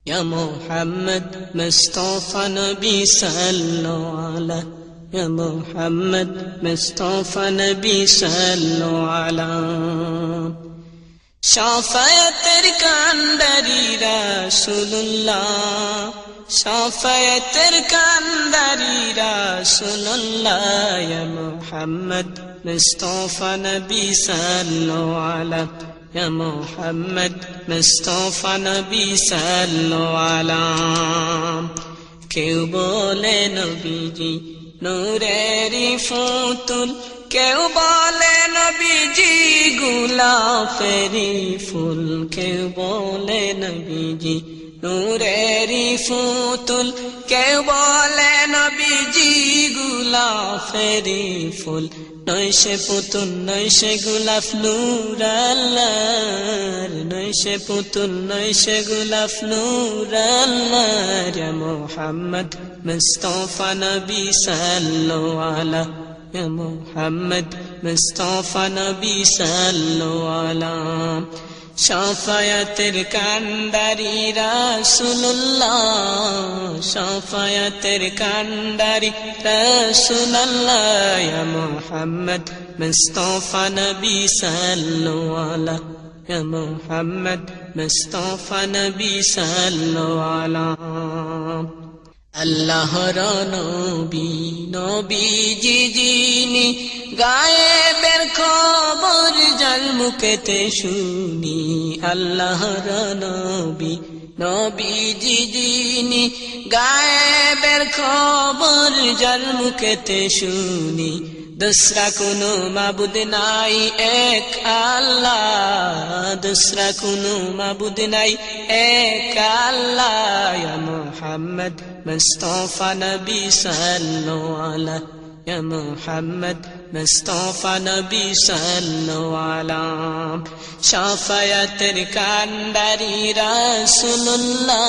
يا محمد مصطفى نبي صلوا على يا محمد مصطفى نبي صلوا على শাফায়াতের কান্ডারি রাসূলুল্লাহ শাফায়াতের কান্ডারি রাসূলুল্লাহ ইয়া মুহাম্মদ মুস্তাফা নবী সাল্লাল্লাহু আলাইহি ইয়া মুহাম্মদ মুস্তাফা নবী সাল্লাল্লাহু আলাইহি কেউ বলে নবীজি নূরেরই ফুতুল কেউ বলে নবীজি গোলাপেরই ফুল কেউ বলে নবীজি নূরেরই ফুতুল কেউ বলে নবীজি গোলাপেরই ফুল নয় সে পুতুল নয় সে গোলাপ নূর আল্লাহর নয় সে পুতুল নয় সে গোলাপ নূর আল্লাহর ইয়া মুহাম্মদ মুস্তাফা নবী সাল্লাল্লাহু আলাইহি يا محمد مصطفى نبي صلوا على শাফায়াতের কান্ডারি রাসূলুল্লাহ শাফায়াতের কান্ডারি রাসূলুল্লাহ ইয়া মুহাম্মদ মুস্তাফা নবী সাল্লাল্লাহু আলাইহি ইয়া মুহাম্মদ মুস্তাফা নবী সাল্লাল্লাহু আলাইহি আল্লাহর নবী নবীজি যিনি গায়েবের খবর যার মুখেতে শুনি আল্লাহর নবী নবীজি যিনি গায়েবের খবর যার মুখেতে শুনি দুসরা কোনো মাবুদ নাই এক আল্লাহ দুসরা কোনো মাবুদ নাই এক আল্লাহ ইয়া মুহাম্মদ মুস্তাফা নবী সাল্লাল্লাহু আলাইহি ইয়া মুহাম্মদ মুস্তাফা নবী সাল্লাল্লাহু আলাইহি শাফায়াতের কান্ডারি রাসূলুল্লাহ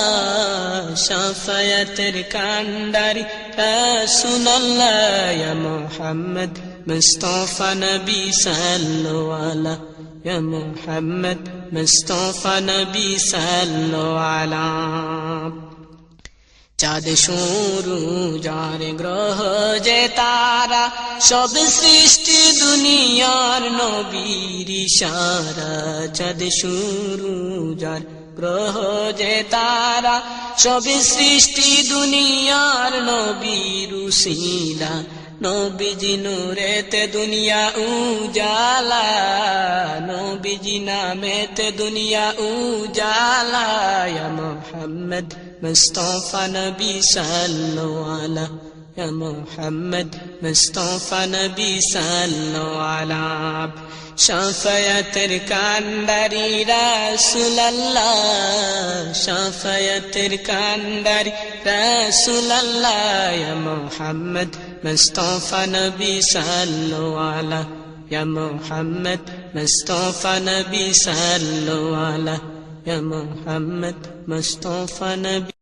শাফায়াতের কান্ডারি রাসূলুল্লাহ ইয়া মুহাম্মদ মুস্তাফা নবী সাল্লাল্লাহু আলাইহি ইয়া মুহাম্মদ মুস্তাফা নবী সাল্লাল্লাহু আলাইহি চাঁদ সূরজ আর গ্রহ যে তারা সব সৃষ্টি দুনিয়ার নবীর ইশারা চাঁদ সূরজ আর গ্রহ যে তারা সব সৃষ্টি দুনিয়ার নবীর উসিলা নবীজি নূরেতে দুনিয়া উজালা নবীজি নামেতে দুনিয়া উজালা ইয়া মুহাম্মদ মুস্তাফা নবী সাল্লাল্লাহু আলাইহি ইয়া মুহাম্মদ মুস্তাফা নবী সাল্লাল্লাহু আলাইহি শাফায়াতের কান্ডারি রাসূলুল্লাহ শাফায়াতের কান্ডারি রাসূলুল্লাহ ইয়া মুহাম্মদ মুস্তাফা নবী সাল্লাল্লাহু আলাইহি ইয়া মুহাম্মদ মুস্তাফা নবী সাল্লাল্লাহু আলাইহি ইয়া মুহাম্মদ মুস্তাফা নবী